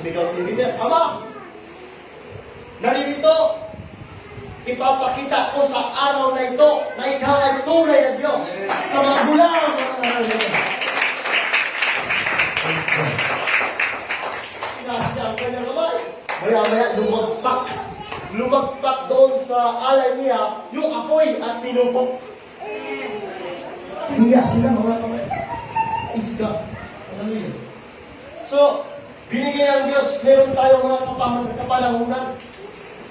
sumigaw si Jeremias, Ama! Naririto, ipapakita ko sa araw na ito na ikaw ay tunay na Diyos sa magulang mga nangyayari. Nasa ang kanyang kamay. Maya-maya lumagpak doon sa alay niya yung apoy at tinupok. Hindi sila mga kamay. Isga. Hallelujah. So, binigyan ng Diyos, meron tayo mga kapanahunan.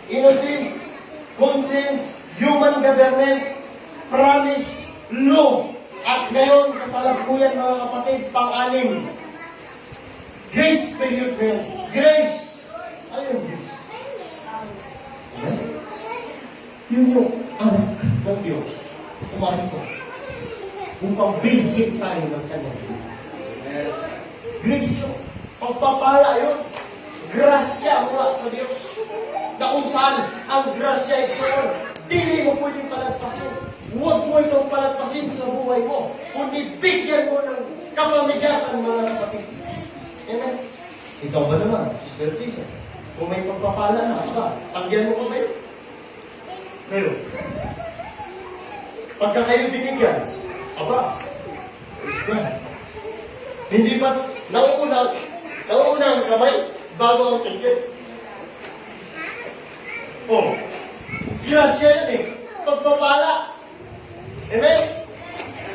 Innocence, conscience, human government, promise, law. At ngayon, kasalukuyan mga kapatid, pang-anim. Grace period ngayon. Grace. Ano yung grace? Amen? Yun yung anak ng Diyos. Kumarin ko. Upang binigyan tayo ng kanyang. Grace yun. Pagpapala yun. Grasya mula sa Diyos. Na kung saan ang grasya igsoon, dili mo pwedeng palagpasin. Huwag mo itong palagpasin sa buhay mo. Kundi bigyan mo ng kapamigatan mga kapatid. Amen? Ikaw ba naman, Sister Tisa? Kung may pagpapala na, aba, tanggihan mo ba yun? Meron. Pagka kayo binigyan, aba, hindi ba nauunang kamay bago ang tingin? Oh, grasya yun eh. Pagpapala. Amen?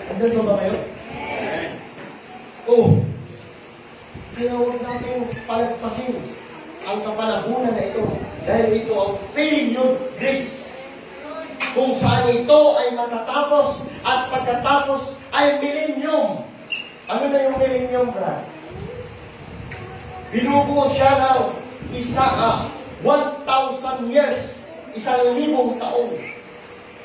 Andun ba kayo? Amen. Oh, kaya huwag natin palagpasin ang kapanahunan na ito dahil ito ang period grace kung saan ito ay matatapos at pagkatapos ay millennium. Ano na yung millennium, brad? Binubuo siya ng 1,000 years, 1,000 taon.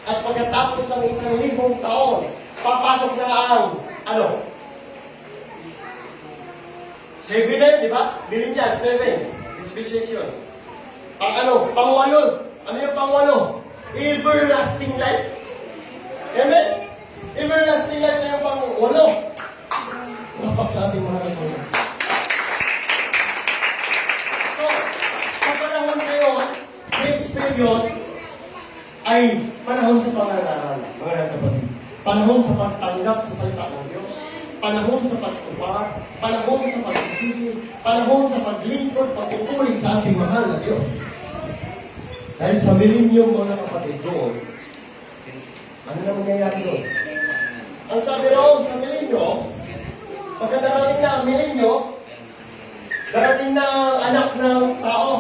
At pagkatapos ng 1,000 taon, papasok na ang, ano? 7 na, di ba? Millennial, 7. Dispensation. Pang-walo. Ano yung pang-walo? Everlasting life. Amen? Everlasting life na yung pang-walo. Napak sa ating mga kapatid. So, sa panahon ngayon, next period, ay panahon sa pangalaran, mga kapatid. Panahon sa pagtanggap sa salita ng Diyos. Panahon sa pagtupad, panahon sa pagsisisi, panahon sa paglingkod, pagtutuloy sa ating mahal na Diyos. Dahil sa millennium, mga kapatid, doon, ano na mangyayari doon? Ang sabi roon sa millennium, pagka darating na ang millennium, darating na ang anak ng tao.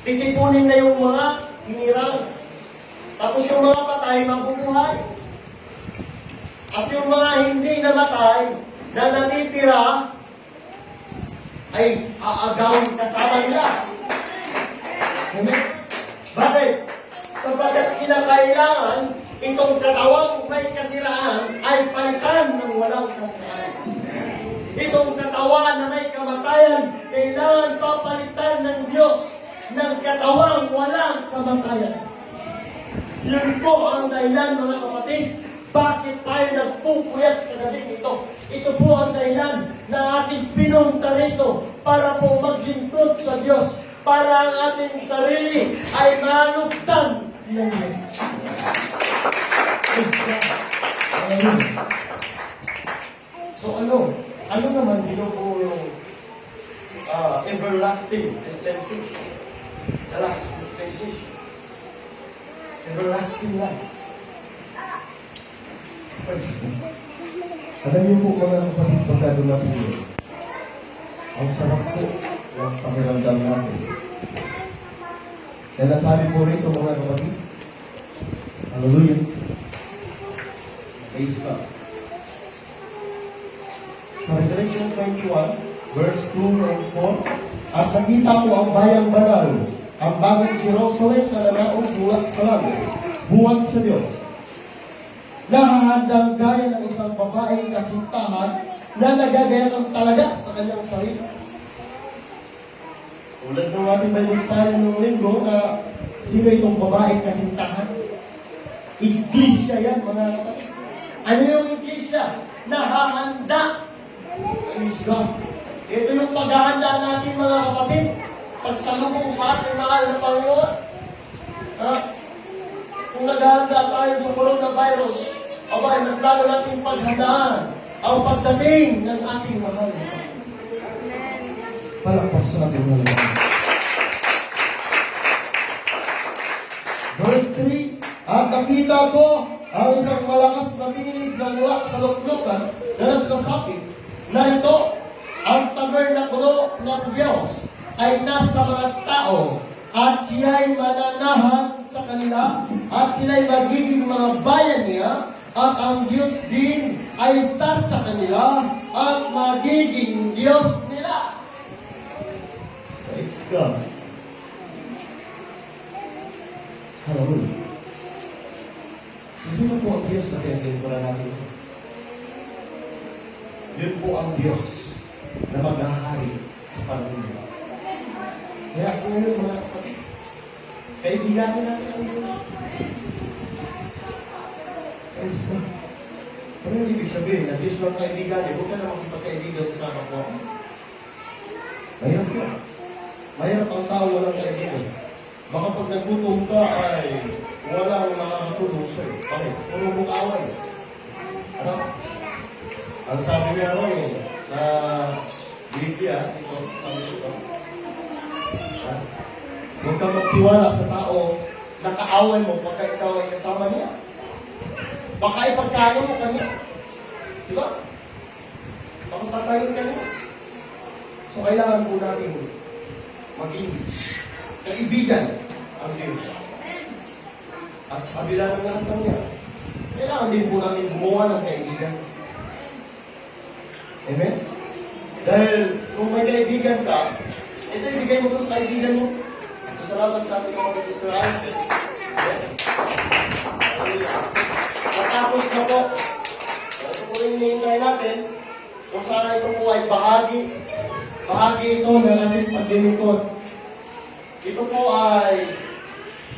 Titipunin na yung mga hinirang. Tapos yung mga patay, mabubuhay. At yung mga hindi namatay na natitira ay aagawin kasama nila. Amen? Bakit? Sapagkat kinakailangan itong katawang may kasiraan ay palitan ng walang kasiraan. Itong katawan na may kamatayan, kailangan papalitan ng Diyos ng katawang walang kamatayan. Yun po ang dahilan, mga kapatid, bakit tayo nagpupuyat sa gabing ito. Ito po ang dahilan na ating pinunta rito para po maglingkod sa Diyos, para ang ating sarili ay malugtan ng Diyos. So ano naman binubuo yung everlasting dispensation? The last dispensation. Everlasting life. Alam niyo po mga kapatid, pagka dumating yun, ang sarap po ng pakiramdam natin. Kaya nasabi po rito mga kapatid, hallelujah, praise God. Sa Revelation 21, verse 2 and 4, at nakita ko ang bayang banal, ang bagong Jerusalem na nanaog mula sa langit, buwan sa Diyos. Nahahandang gaya ng isang babaeng kasintahan na nagagayak talaga sa kanyang sarili. Tulad ng ating Bible study ng linggo na sino itong babaeng kasintahan? Iglesia yan, mga kapatid. Ano yung iglesia? Nahahanda. Praise God. Ito yung paghahanda natin mga kapatid. Pagsalubong sa ating mahal na Panginoon. Ha? Kung naghahanda tayo sa coronavirus, abay, mas lalo natin paghandaan ang pagdating ng ating mahal na Panginoon. Palakpas natin ng Lord. Verse 3, at nakita ko ang isang malakas na tinig na mula sa luklukan na nagsasabi, narito, ang tabernakulo ng Diyos ay nasa mga tao at siya'y mananahan sa kanila at sila'y magiging mga bayan niya at ang Diyos din ay isa sa kanila at magiging Diyos nila. Praise God. Hallelujah. Sino po ang Diyos na pinagkikuran natin? Yun po ang Diyos na maghahari sa panahon nila. Kaya kung ngayon mga kapatid, kaibiganin natin ang Diyos. Praise God. Ano yung ibig sabihin na Diyos lang kaibiganin? Huwag ka na makipagkaibigan sa kapwa mo. Mahirap yun. Mahirap ang tao walang kaibigan. Baka pag nagutom ka ay walang makakatulong sa'yo. Bakit? Puro mong away. Ano? Ang sabi niya na Biblia, ito, sabi ito, huwag kang magtiwala sa tao na kaaway mo pagka ikaw ay kasama niya. Baka ipagkano mo kanya. Di ba? Baka tatayin ka niya. So, kailangan po natin maging kaibigan ang Diyos. At sa kabila ng lahat ng yan, kailangan din po natin gumawa ng kaibigan. Amen? Dahil kung may kaibigan ka, ito ibigay mo to sa kaibigan mo. So, salamat sa ating mga Sister Anne. Matapos na po, ito po rin hinihintay natin kung sana ito po ay bahagi ito ng ating paglilingkod. Ito po ay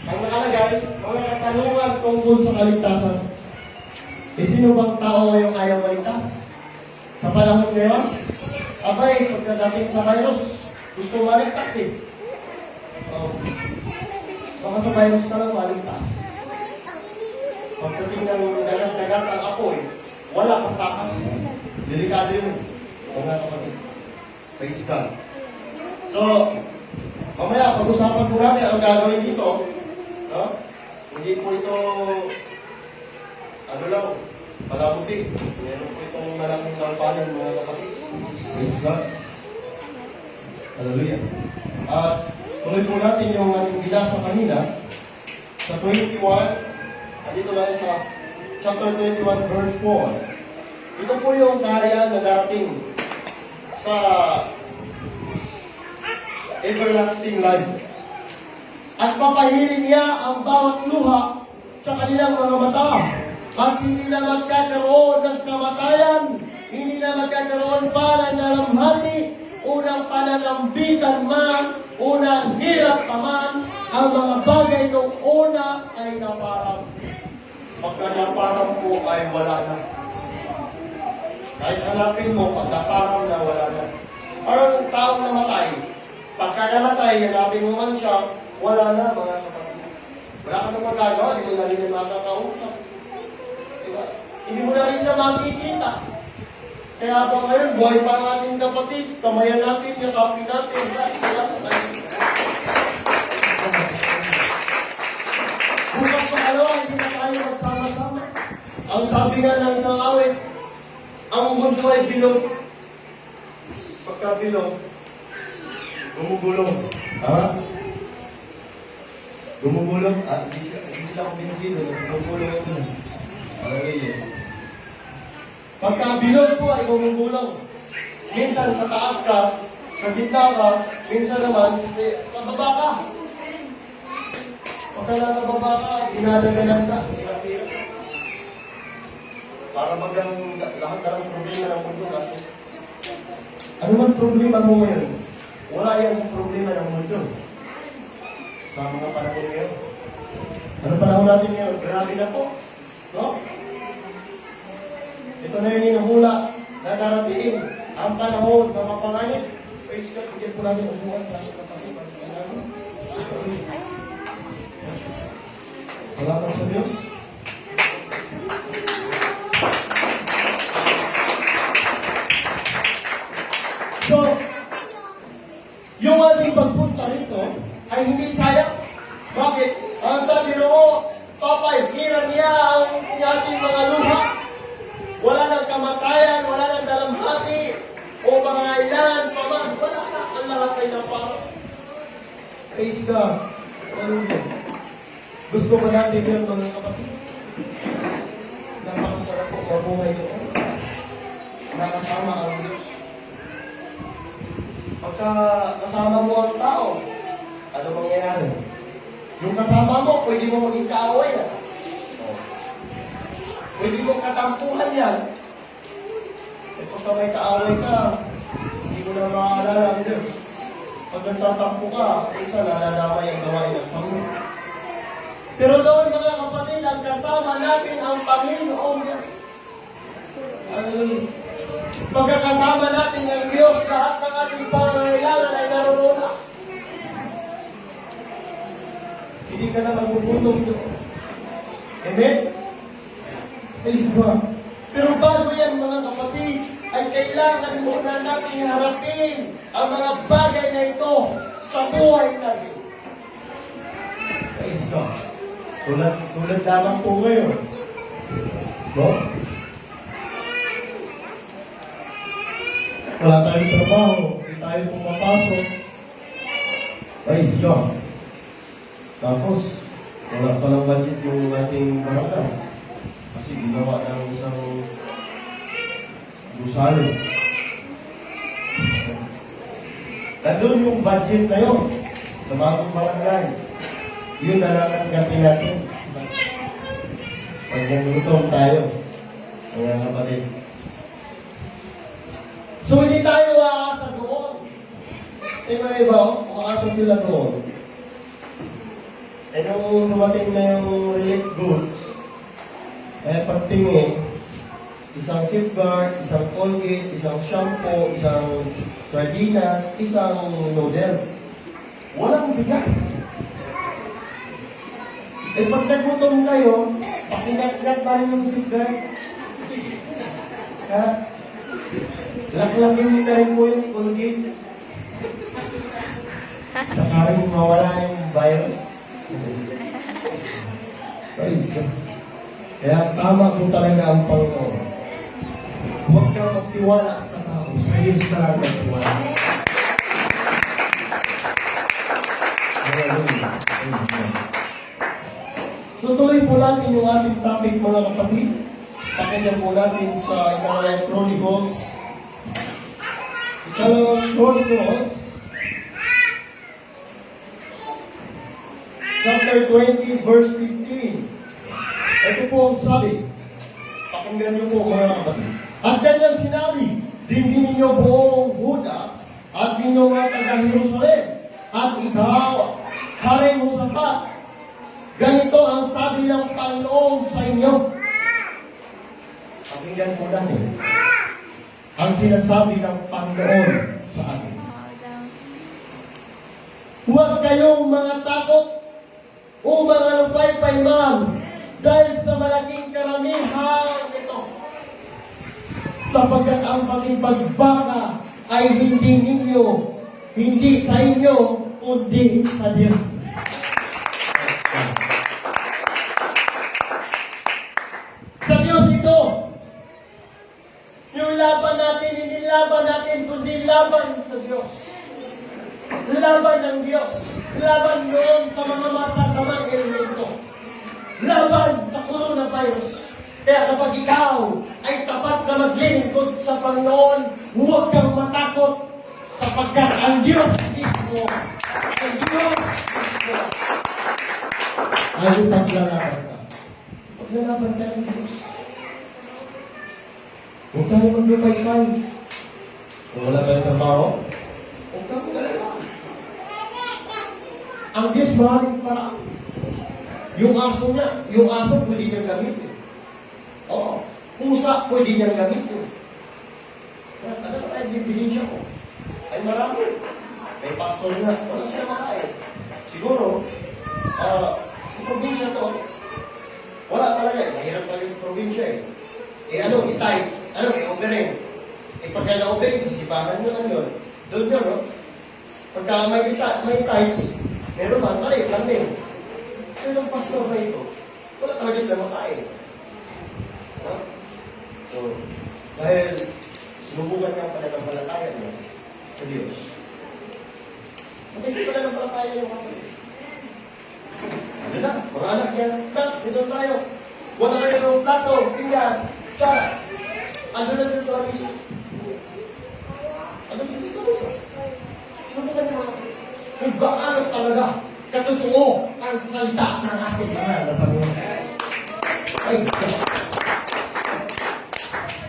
ang nakalagay, mga katanungan tungkol sa kaligtasan. E sino bang tao ngayong ayaw maligtas? Sa panahon ngayon, abay, pagkadating sa virus, gusto maligtas eh. Baka sa virus ka lang maligtas. Pagdating ng dagat ang apoy, wala kang takas. Delikado yun. Mga kapatid. Praise God. So, mamaya, pag-usapan po natin ang gagawin dito. No? Hindi po ito, ano lang, palamuti. Meron po itong malaking kalpanin, mga kapatid. Praise God. Hallelujah. At tuloy po natin yung ating binasa kanina sa 21. Dito lang sa chapter 21, verse 4. Ito po yung kaharian na darating sa everlasting life. At papahirin niya ang bawat luha sa kanilang mga mata. At hindi na magkakaroon ng kamatayan, hindi na magkakaroon pa ng nalamhati, unang pananambitan man, unang hirap pa man, ang mga bagay noong una ay naparang. Pagka naparang po ay wala na. Kahit hanapin mo, pag naparang na wala na. Parang taong namatay. Pagka namatay, hanapin mo man siya, wala na mga kapatid. Wala ka nang magagawa, hindi mo na rin yung makakausap. Diba? Hindi mo na rin siya makikita. Kaya ba ngayon, buhay pa ang ating kapatid, kamayan natin, yakapin natin. Bukas pangalawa, hindi na tayo magsama-sama. Ang sabi nga ng isang awit, ang mundo ay bilog. Pagka bilog, gumugulong. Tama? Gumugulong. Hindi sila kumbinsido. Gumugulong ito. Hallelujah. Pagka bilog po ay gumugulong. Minsan sa taas ka, sa gitna ka, minsan naman sa baba ka. Pagka nasa baba ka, dinadaganan ka. Hirap-hirap. Para magang lahat ng problema ng mundo kasi. Ano man problema mo ngayon? Wala yan sa problema ng mundo. Sa mga panahon ngayon. Ano panahon natin ngayon? Grabe na po. No? Ito na yung hinuhula na darating ang panahon sa mapanganib. Praise God, bigyan po namin upuan sa kapatid. Salamat sa Diyos. So, yung ating pagpunta rito ay hindi sayang. Bakit? Ang sabi noo, Papa, hiran niya ang ating mga luha. Wala nang kamatayan, wala nang dalamhati, o mga ilan, paman, wala na. Ang lahat ay napara. Praise God. Hallelujah. Gusto ba natin yun, mga kapatid? Napakasarap po mabuhay doon. Nakasama ang Diyos. Pagka kasama mo ang tao, ano mangyayari? Yung kasama mo, pwede mo maging kaaway yan. Pwede mo katampuhan yan. E kung may kaaway ka, hindi mo na maaalala ang Diyos. Pag nagtatampo ka, isa nalalaway ang gawain ng Panginoon. Pero doon mga kapatid, ang kasama natin ang Panginoon Diyos. Pagkakasama natin ang Diyos, lahat ng ating pangangailangan ay naroon na. Hindi ka na magugutom doon. Amen? Praise God. Pero bago yan mga kapatid, ay kailangan muna natin harapin ang mga bagay na ito sa buhay natin. Praise God. Tulad lamang po ngayon. No? Wala tayong trabaho, hindi tayo pumapasok. Praise God. Tapos, wala palang budget yung ating barangay. Kasi ginawa ng isang gusalo. Nandun yung budget na yun, sa bagong barangay. Yun na lang ang gabi natin. Pag nangutong tayo, mga kapatid. So, hindi tayo aasa doon. Mga iba, umaasa sila doon. Eh, nung dumating na yung relief goods, eh, pagtingin, isang safeguard, isang Colgate, isang shampoo, isang sardinas, isang noodles. Walang bigas. Eh, pag nagutom kayo, pakinat-nat pa rin yung safeguard. Ha? Laklakin na rin po yung Colgate. Sakaring mawala yung virus. Praise God. Kaya tama po talaga ang Panginoon. Huwag kang magtiwala sa tao. Sa Diyos talaga magtiwala. So tuloy po natin yung ating topic mga kapatid. Pakinggan po natin sa Ikalawang Chronicles. Ikalawang Chronicles. Chapter 20, verse 15. Ito po ang sabi. Pakinggan niyo po mga kapatid. At ganyan sinabi, dinggin ninyo buong Huda at ninyo mga taga-Jerusalem at ikaw, Haring Hosafat. Ganito ang sabi ng Panginoon sa inyo. Pakinggan po natin ang sinasabi ng Panginoon sa atin. Huwag kayong mga takot o mga lupay-payman dahil sa malaking karamihan ito. Sapagkat ang pakipagbaka ay hindi sa inyo, kundi sa Diyos. Sa Diyos ito. Yung laban natin, hindi laban natin, kundi laban sa Diyos. Laban ng Diyos. Laban noon sa mga masasamang elemento. Laban sa coronavirus. Kaya kapag ikaw ay tapat na maglingkod sa Panginoon, huwag kang matakot sapagkat ang Diyos mismo, ang Diyos mismo, ay paglalaban ka. Paglalaban ka ng Diyos. Huwag tayo maglupay-pay. Kung wala tayong trabaho, huwag kang magalala. Ang Diyos maraming paraan. Yung aso pwede niyang gamitin. Oo. Pusa, pwede niyang gamitin. ebidensya ko? Ay marami. May pastor nga, wala sila makain. Siguro, sa probinsya to, wala talaga eh. Mahirap talaga sa probinsya eh. Ano, i-tights, ano, i-offering. Pagka na-offering, sisipahan nyo lang yun. Doon yun, no? Pagka may tights, meron man, tayo, landing. So, yung pastor na ito, wala talaga sila makain. No? So, dahil sinubukan niya ang pananampalataya niya sa Diyos. Hindi pala ng palataya yung kapatid. Ano na, mga anak niya, dito tayo. Wala kayo ng plato, pinggan, tsara. Ando na sila sa lamisa. Ando sila sa lamisa. Sinubukan niya mga kapatid. Kung gaano talaga katotoo ang salita ng ating mga Panginoon. Ay,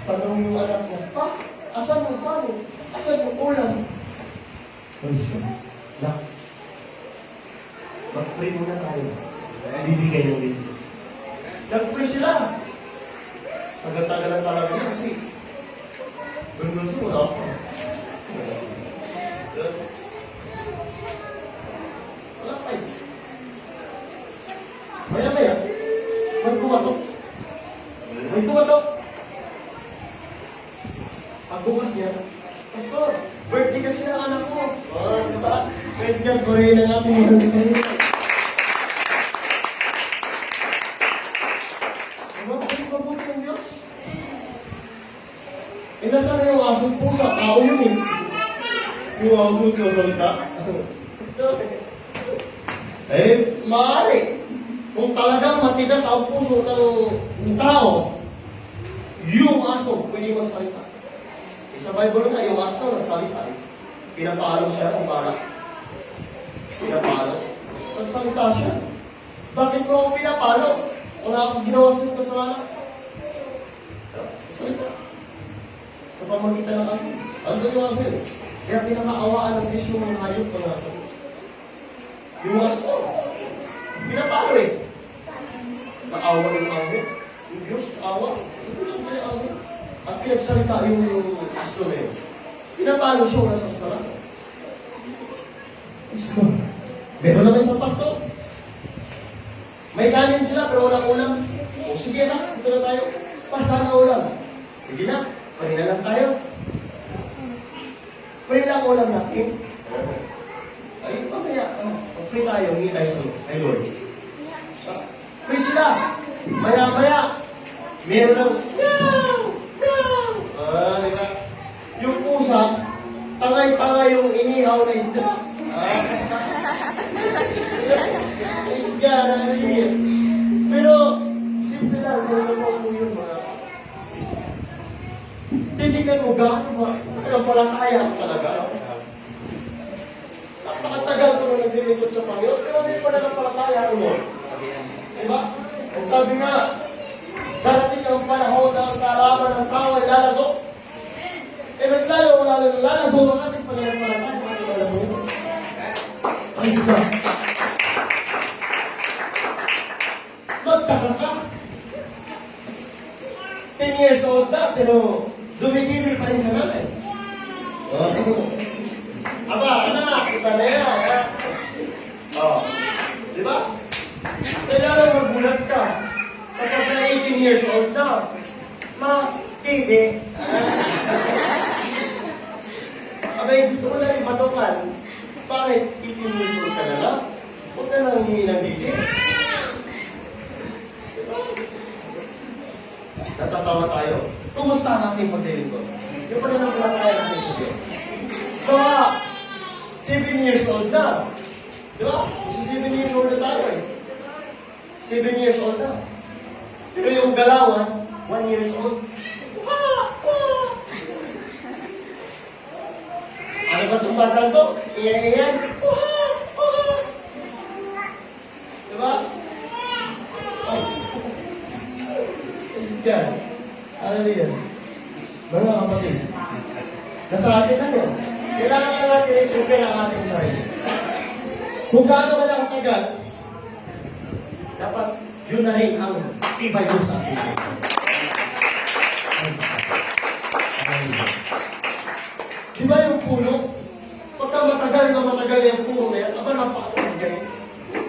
tanong yung anak mo, pa, asan mo paano? Asan mo ulam? Ay, siya. Nak, mag-pray muna tayo. Bibigay ng blessing. Nag-pray sila. Tagal-tagalan talaga niya kasi ganun siya, wala ako. Wala pa eh. Maya-maya, may kumatok. May kumatok. Pagbukas niya, Pastor, birthday kasi ng anak ko. Oh, diba? Praise God, purihin ang ating mga Panginoon. Diba? Pwede mabuti ng Diyos. Eh, nasa na yung asong pusa? Tao yun eh. Yung asong sa salita. Eh, maaari. Kung talagang matigas ang puso ng tao, yung aso pwede magsalita. Sa Bible nga, yung aso nagsalita. Pinapalo siya ng barak. Pinapalo. Nagsalita siya. Bakit mo ako pinapalo? Wala akong ginawa sa iyong kasalanan. Salita. Sa pamagitan ng aso. Ano yung aso yun? Kaya pinakaawaan ng Diyos yung mga hayop ng aso. Yung aso. Pinapalo eh. Naawa yung aso. Yung Diyos, naawa. Sa Diyos ang kaya aso. At pinagsalita yung aso na yun. Pinapalo siya wala sa kasalanan. Meron naman isang pastor. May kanin sila pero walang ulam. O sige na, dito na tayo. Pasahan na ulam. Sige na, pwede na lang tayo. Pwede lang ulam natin. Ay, mamaya, pag-pray tayo, hindi tayo sa Lord. Pray sila. Maya-maya, meron ng diba? Yung pusa, tangay-tangay yung inihaw na isda. Isda na naliit. Pero, simple lang, kung ano mo yun mga. Tinigan mo gaano ba? Nagpalataya ako talaga. Napakatagal ko na naglilingkod sa Panginoon, pero hindi pa nagpalataya ako mo. Diba? Ang sabi nga, darating ang panahon na ang kaalaman ng tao ay lalago. Eh, mas lalago ang ating pananampalataya sa ating lalago. Ay, diba? Magtaka ka. 10 years old na, pero dumigibig pa rin sa namin. Aba, anak, iba na yan. Diba? Kailangan magulat ka. Kapag na 18 years old na, ma-kibi. Abay, gusto ko na rin matukan. Bakit 18 years old ka na lang? Huwag ka nang hihingi ng bibig. Natatawa tayo. Kumusta ang ating paglilingkod? Yung pananampalataya natin sa Diyos. Mga 7 years old na. Diba? Kasi 7 years old na tayo eh. 7 years old na. Pero yung galawan, 1 years old. Ano ba itong batang to? Iyan. Diba? Yan. Ano yan? Mga kapatid. Nasa atin na yun. Kailangan na natin i-prepare ang ating sarili. Kung gaano ka nakatagal, dapat yun na rin ang tibay mo sa atin. Di ba yung puno? Pagka matagal na matagal yung puno na yan, aba napakatagay.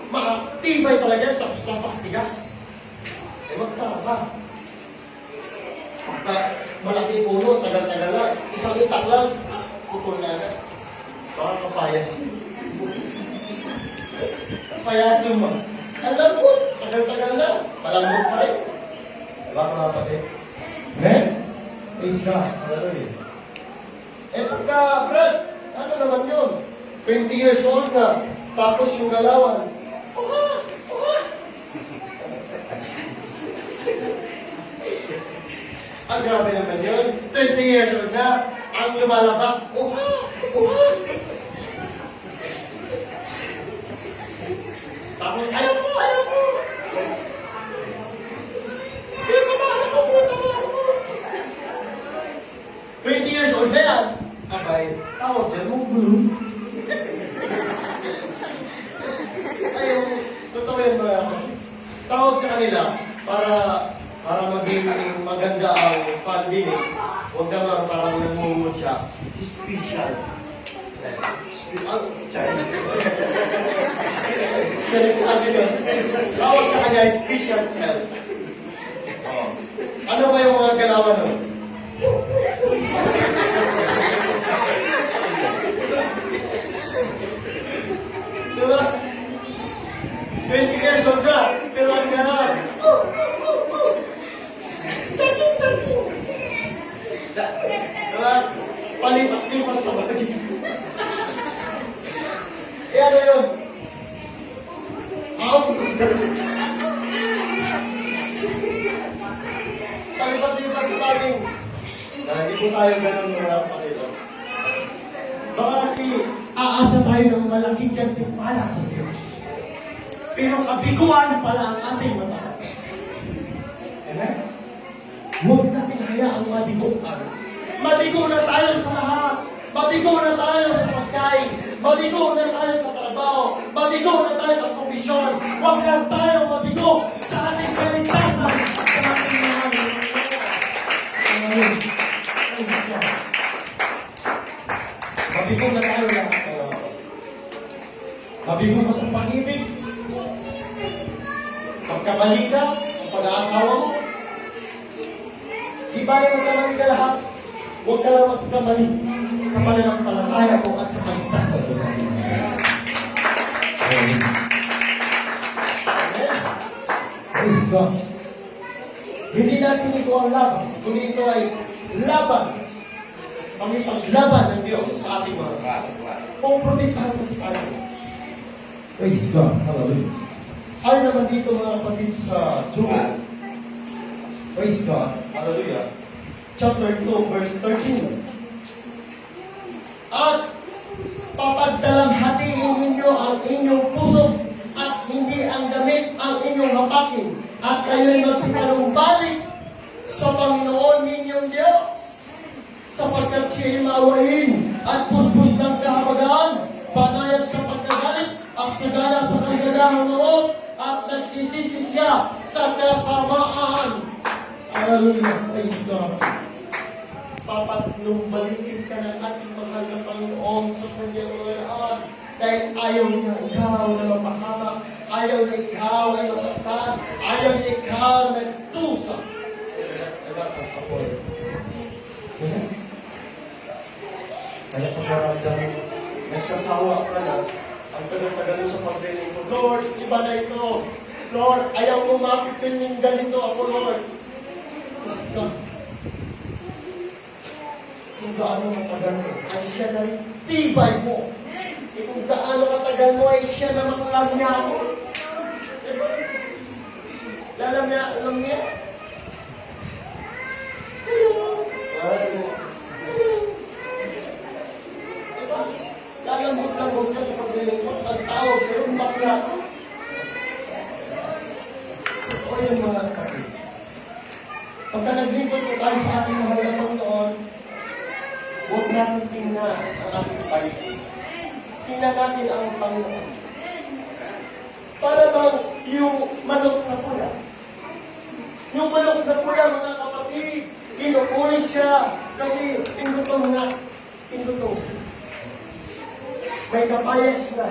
Makatibay talaga yan, tapos napakatigas. Eh magtama. Pagka malaking puno, tagal-tagal lang, isang itak lang, putol na agad. Baka kapayas yun. Payasin mo. Alam ko, tagal-tagal lang. Malambot pa rin. Diba mga kapatid? Amen? Praise God. Hallelujah. Eh pagka, Brad, ano naman yun? 20 years old na. Tapos yung galawan. Oha! Oha! Ang grabe naman yun. 20 years old na. Ang lumalabas. Oha! Oha! Tapos, ayaw mo, ayaw mo. Pero tama ko po, tama ko. 20 years old na yan. Abay, tawag dyan mo, gulo. Ayaw, totoo yan mga ako. Tawag sa kanila para maging maganda ang pandinig. Huwag naman parang namumod siya. Special. Tawag sa kanya, special child. Oh. Ano ba yung mga galawan nun? Diba? 20 years old na, pero ang galawan. Diba? Palipat-lipat sa bagay. Eh ano yun? Palipat-lipat sa bagay. Hindi po tayo ganun mga kapatid. Baka kasi aasa tayo ng malaking gantimpala sa Diyos. Pero kabiguan pala ang ating mata. Amen? Huwag natin hayaang mabiguan. Mabigo na tayo sa lahat. Mabigo na tayo sa pagkain. Mabigo na tayo sa trabaho. Mabigo na tayo sa provision. Huwag lang tayo mabigo sa ating kaligtasan. Sa ating mga mabigo na tayo lahat. Mabigo ka sa pag-ibig. Pagkamali ka, ang pag-aasawa mo. Di ba yung magkamali ka lahat? Huwag ka lang magkamali sa pananampalataya mo at sa kaligtasan mo. Amen. Praise God. Hindi natin ito ang laban, kundi ito ay laban. Kami paglaban ng Diyos sa ating mga kapatid. Puprotektahan kasi tayo. Praise God. Hallelujah. Ay naman dito mga kapatid sa Joel. Praise God. Hallelujah. Chapter 2, verse 13. At papagdalamhatiin ninyo ang inyong puso at hindi ang damit ang inyong hapakin. At kayo'y magsipalumbalik sa Panginoon ninyong Diyos. Sapagkat siya'y maawain at puspos ng kahabagaan, panayad sa pagkagalit at sagala sa kagagahang loob, at nagsisisi siya sa kasamaan. Hallelujah. Praise God. Papalumbalikin ka ng ating mahal na Panginoon sa kanyang mga lahat. Dahil ayaw niya ikaw na mapahamak, ayaw niya ikaw ay masaktan, ayaw niya ikaw na nagtusa. Salamat sa Lord. Kaya pagkaramdam, nagsasawa ka na, ang tagal-tagal mo sa pagdinig mo, Lord, iba na ito. Lord, ayaw mo mapipiling ganito ako, Lord. Praise God. Kung gaano matagal mo, ay siya na rin tibay mo. Kung gaano matagal mo, ay siya namang lamya mo. Diba? Lamya. Diba? Lalambot-lambot ka sa pagliling mo. Pagtawag sa iyong bakla. O yung mga kapatid. Pagka naglingkod ko tayo sa ating mahal na Panginoon, huwag natin tingnan ang ating paligid. Tingnan natin ang Panginoon. Para bang yung manok na pula. Yung manok na pula, mga kapatid, kinupuli siya kasi pinutom na. Pinuto. May kapayas na.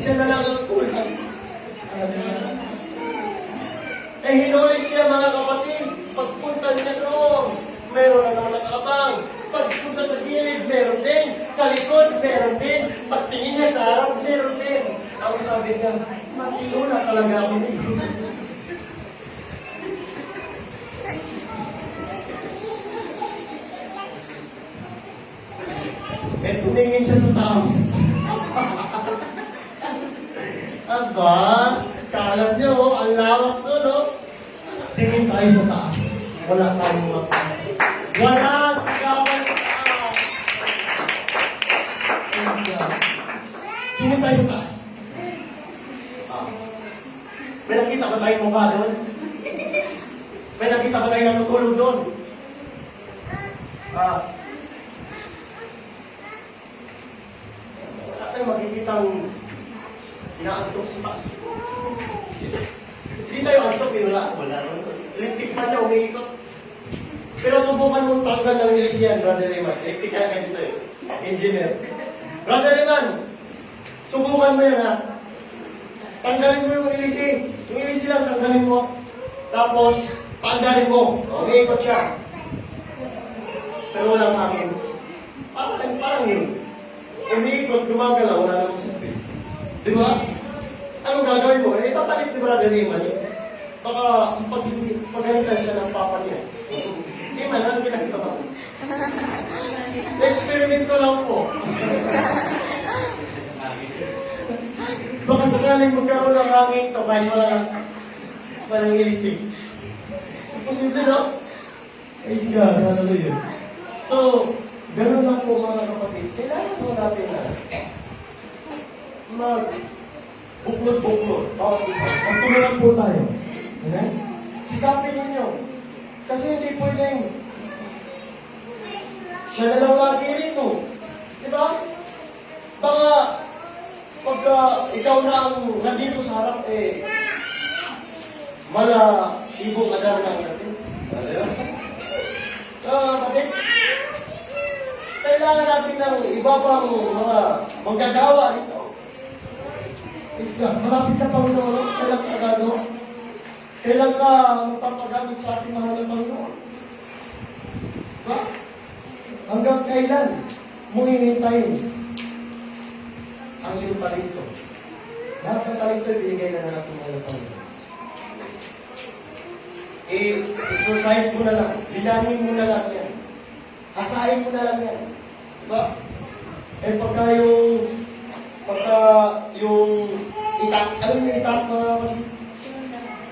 Siya na lang ang kulang. Eh, hinuli siya mga kapatid. Pagpunta niya doon, meron na naman nakabang. Pagpunta sa gilid, meron din. Sa likod, meron din. Pagtingin niya sa harap, meron din. Ang sabi niya, matino na talaga ako nito. Eh, tumingin siya sa taas. Aba, kala niyo, ang lawak ko, no? Tingin tayo sa taas. Wala tayong makakas. Wala sigawan sa taas. Tingin tayo sa taas. May nakita ba tayong mukha doon? May nakita ba tayong natutulog doon? Wala tayong makikitang inaantok sa taas. Hindi tayo antok, wala. Electric man niya, umiikot. Pero subukan mong tanggal ng ilis yan, Brother Eman. Electric yan kasi ito eh. Engineer. Brother Eman, subukan mo yan ha. Tanggalin mo yung ilis eh. Yung ilis lang, tanggalin mo. Tapos, tanggalin mo. Umiikot siya. Pero walang hangin. Parang yun. Umiikot, gumagalaw, wala namang sabi. Di ba? Ano gagawin mo? Eh, papalit ni Brother Eman yun. Baka pagalitan siya ng papa niya. Eman, ano ginagawa mo? Experiment ko lang po. Baka sakaling magkaroon ng hangin to kahit walang ilisig. Imposible, no? Ay, siya, ano yun? So, gano'n lang po mga kapatid. Kailangan po natin na buklod-buklod. Bawat isa. Magtulungan po tayo. Okay? Sikapin ninyo. Kasi hindi pwedeng siya na lang lagi rito. Di ba? Baka pagka ikaw na ang nandito sa harap, eh, mala sibong adar lang natin. Ano yun? Kapatid, kailangan natin ng iba pang mga manggagawa rito. Isga, malapit ka pa sa ulo, kailan ka gano? Kailan ka magpapagamit sa ating mahal na Panginoon? Diba? Hanggang kailan mo hinintayin ang iyong talento? Lahat ng talento ibinigay na natin mahal na Panginoon. Exercise mo na lang, bilangin mo na lang yan. Asahin mo na lang yan. Diba? Eh pagka yung itak, ano yung itak mga kapatid?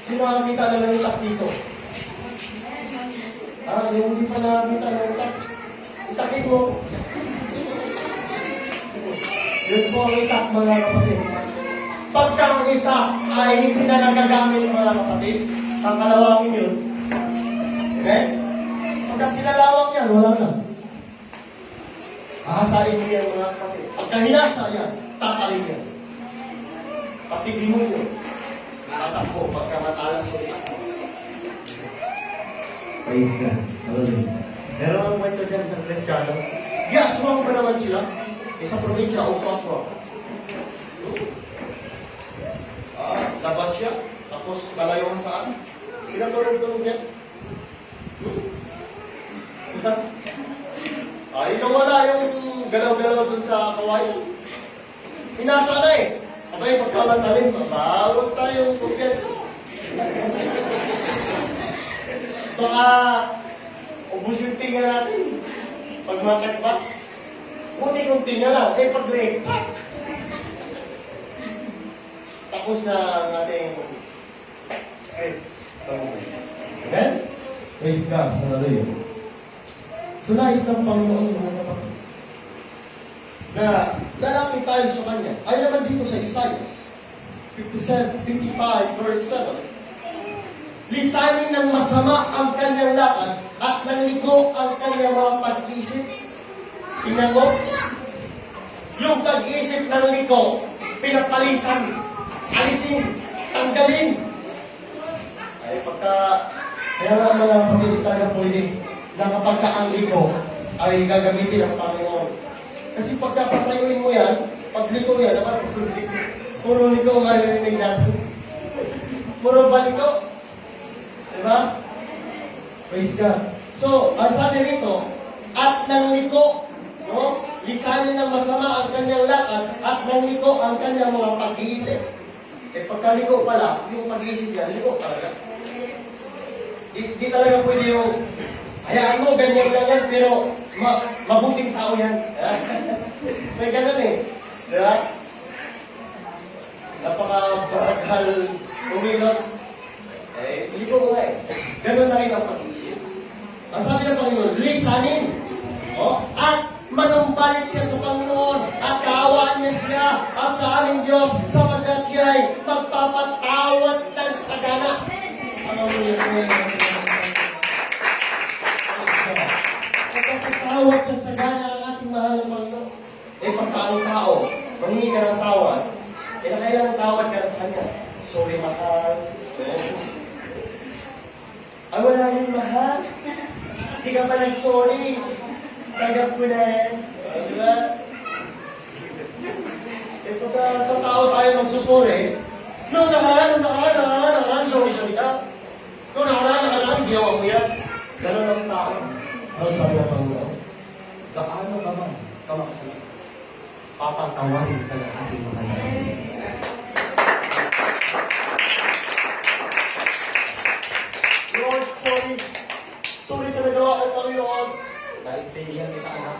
Yung nakakita na ng itak dito. Yung hindi pa nakakita ng itak, itakin mo. Yun po ang itak mga kapatid. Pagka ang itak ay hindi na nagagamit mga kapatid, ang kalawangin yun. Okay? Pagka tinalawang yan, wala na. Ahasain mo yan mga kapatid. Pagka hinasa yan, tatalin yan. Pati limon yun. Tatakbo pagka matalas ulit. Praise God. Hallelujah. Meron ang kwento dyan sa Kristiyano. Aswang ba naman sila? Sa probinsya, aswang. Labas siya. Tapos malayo ang saan. Pinatulog-tulog niya. Wala yung galaw-galaw dun sa kawaii. Hinasa na eh. Abay, pagkamantalin, mabawag tayong kumpiyansa. Baka, ubus yung tinga natin. Pag makatbas, unti-unti na lang. Eh, pag-break, tapos na ang ating script. So, amen? Praise God. Hallelujah. So, nais ng Panginoon mga kapatid na lalapit tayo sa Kanya. Ay naman dito sa Isaiah 55 verse 7. Lisanin ng masama ang kanyang lakad at ng ligo ang kanyang mga pag-isip. Tingnan mo, yung pag-isip ng ligo, pinapalisan, alisin, tanggalin. Ay pagka kaya nga mga kapatid talaga pwede na kapag ang liko ay gagamitin ng Panginoon. Kasi pagkapatayuin mo yan, pag liko yan, naman puro liko ang maririnig natin. Puro baliko. Diba? Praise God. So, ang sabi rito, at nang liko, no? Lisanin ng masama ang kanyang lakad at nang liko ang kanyang mga pag-iisip. Eh pagkaliko pala, yung pag-iisip niya, liko talaga. Di talaga pwede yung, hayaan mo, ganyan lang yan, pero mabuting tao yan. May ganun eh. Diba? Napaka-baraghal umilos. Eh, liko nga eh. Ganun na rin ang pag-iisip. Ang sabi ng Panginoon, lisanin. Oh, at manumbalik siya sa Panginoon at kaawaan niya siya at sa aming Diyos sapagkat siya ay magpapatawad ng sagana. Magpapatawad ng sagana ang ating mahal na Panginoon. Eh pagka ang tao, manghingi ka ng tawad, eh nakailangan tawad ka na sa Kanya. Sorry, mahal. Ay, wala yun, mahal. Hindi ka pa nag-sorry. Kagap ko na yan. Diba? Eh, pagka sa tao tayo magsusuri, noong nakaraan, sorry ka. Noong nakaraan, ginawa mo yan. Ganon ang tao. Ang sabi ng Panginoon, gaano ka man kamakasalanan, papatawarin ka ng ating mga lahat. Lord, sorry. Sorry sa nagawa ko, Panginoon. Dahil pilihan kita, anak.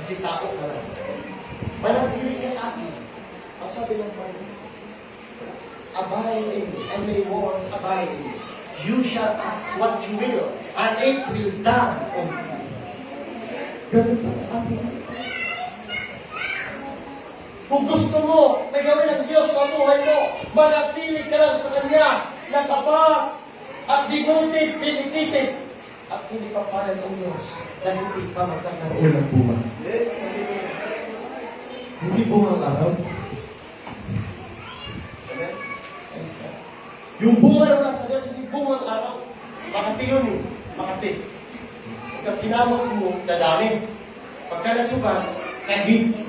Kasi tao ka lang. Manatili ka sa akin. Ang sabi ng Panginoon, abide in me, and may words abide in me. You shall ask what you will, and it will done unto you. Ganun pa ang ating. Kung gusto mo na gawin ng Diyos sa buhay mo, manatili ka lang sa Kanya, na tapat at devoted, dedicated, at hindi papalag ang Diyos dahil hindi ka magkakaroon ng bunga. Hindi bunga ang araw. Amen? Yung bunga na nasa Diyos, hindi bunga ang araw. Makati yun eh. Makati. Pagka tinamot mo, dadami. Pagka nagsukan, kagit.